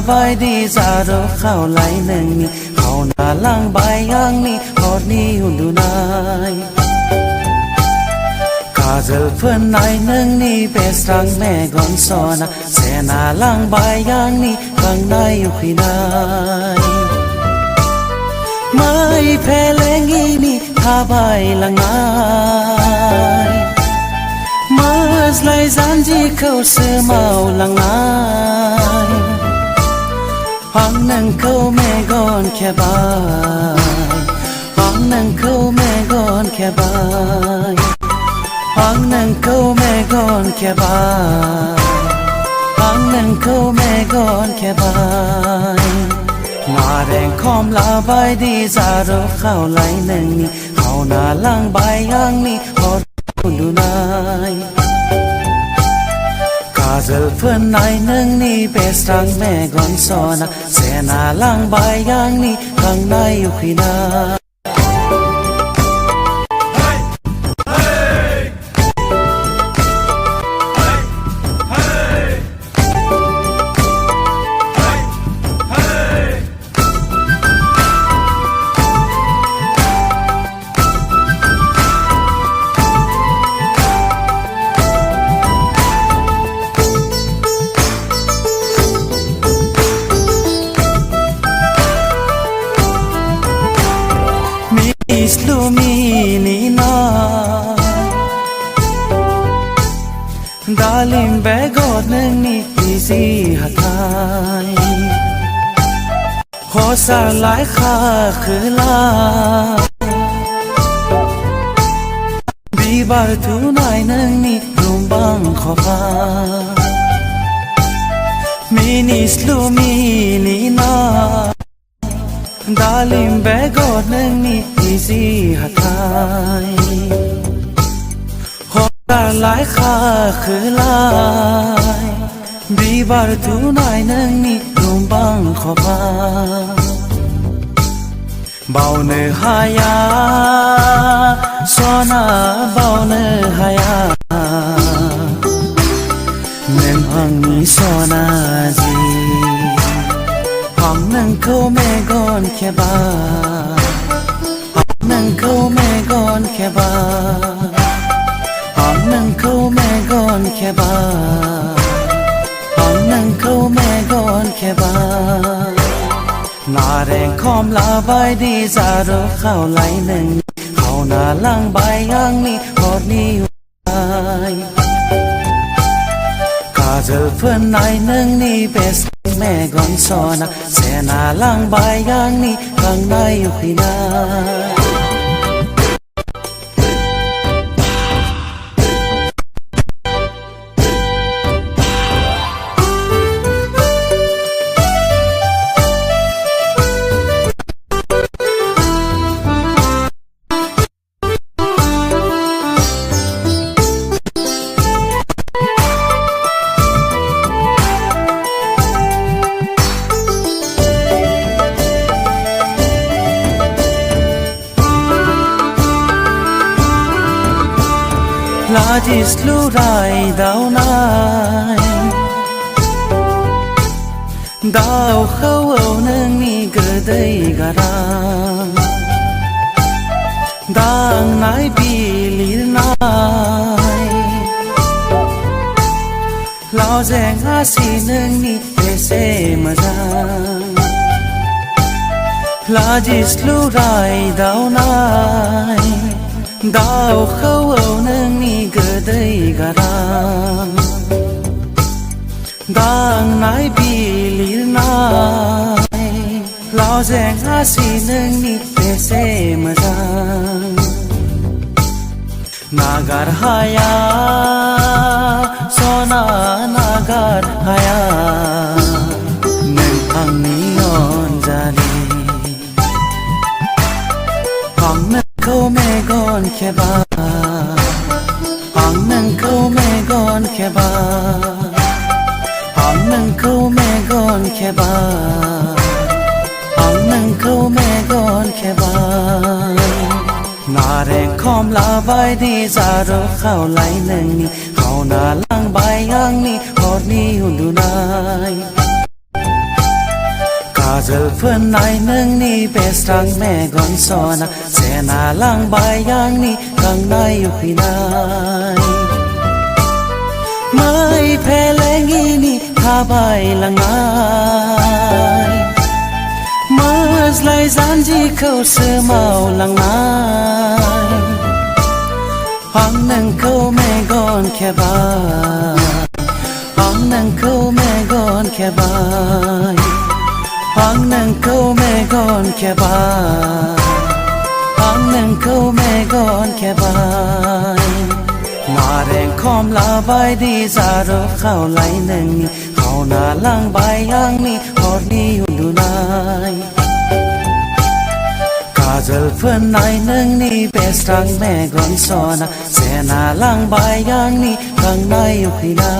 ใบดีจารุเข้าไหลหนึ่งนี่เข้าหน้าลังใบยังนี่หอดนี่หุ่นดูนายกาเจลเพื่อนนายหนึ่งนี่เปสรังแม่ก่อนสอนนะเสนาลังใบยังนี่ข้างในอยู่ขีนายไม่เพลงอีนี่ท่าใบลังนายมาสไลซันจีเขาเสือเมาลังนายห้องนั่งเขาแม่ก่อนแค่บายห้องนั่งเขาแม่ก่อนแค่บายห้องนั่งเขาแม่ก่อนแค่บายห้องนั่งเขาแม่ก่อนแค่บายหน้าแดงคอมลาใบดีจารุเข้าไหลหนึ่งนี่เข้าหน้าลังใบยังนี่หอดดูนายกาเจลเพื่อนนายหนึ่งนี่เปสรังแม่ก่อนสอนนะเสนาลังใบยังนี่ข้างในอยู่ขีนาIsluminina Dalim begod nang isi hatay Hosar lai kha khla Bibar tunay nang ni lumbang khopa Minisluminina Dalim begod nang isi hatay Hosar lai kha khulay Bibar tunay nang ni lumbang khopa Bao ne haya Sona bao ne haya Nem hang ni sona zi Hang nang ko me gon ke ba Hang nang ko me gon ke ba Hang nang ko me gon ke ba Hang nang ko me gon ke ba หน้าแดงคอมลาใบดีจารุเข้าไหลหนึ่งเข้าหน้าลังใบยังนี่หอดนี่อยู่ไหนกาเจลเพื่อนนายหนึ่งนี่เปสแม่ก่อนสอนนะเสนาลังใบยังนี่ข้างในอยู่ขีนาLajis lurai dao nai Dao khâu âu nâng ni gơ đầy gara Đang nai bi lir nai Lao zeng asi nâng ni pese mazang Lajis lurai dao nai Dao khâu âu nâng ni gơ đầy gara Đang nai bi lir nai Lao zeng asi nâng ni pese mazang Nagar haya Sona nagar haya Neng ang niyon jali Hang neng ko me gon ke ba Hang neng ko me gon ke ba Hang neng ko me gon ke ba Hang neng ko me gon ke ba หน้าแดงคอมลาใบดีจารุเข้าไหลหนึ่งนี่เข้าหน้าลังใบยังนี่หอดนี่หุ่นดูนาย Kazel pun nai neng ni bestang me gon sona sena lang bayang ni kang nai upinai mai pelengi ni habai langai mas lai zanji kau semau langai hang neng kau me gon kebai hang neng kau me gon kebai hang neng kau me gon kebai hang neng kau me gon kebaiมาแรงคอมลาใบดีจารกเข้าไหลหนึ่งนี่เข้าหน้าลังใบย่างนี่ฮอดนี่หุ่นดูนายกาเจลเพื่อนนายหนึ่งนี่เบสรังแม่ก่อนสอนะเสนาลังใบย่างนี่ข้างในอยู่พี่นา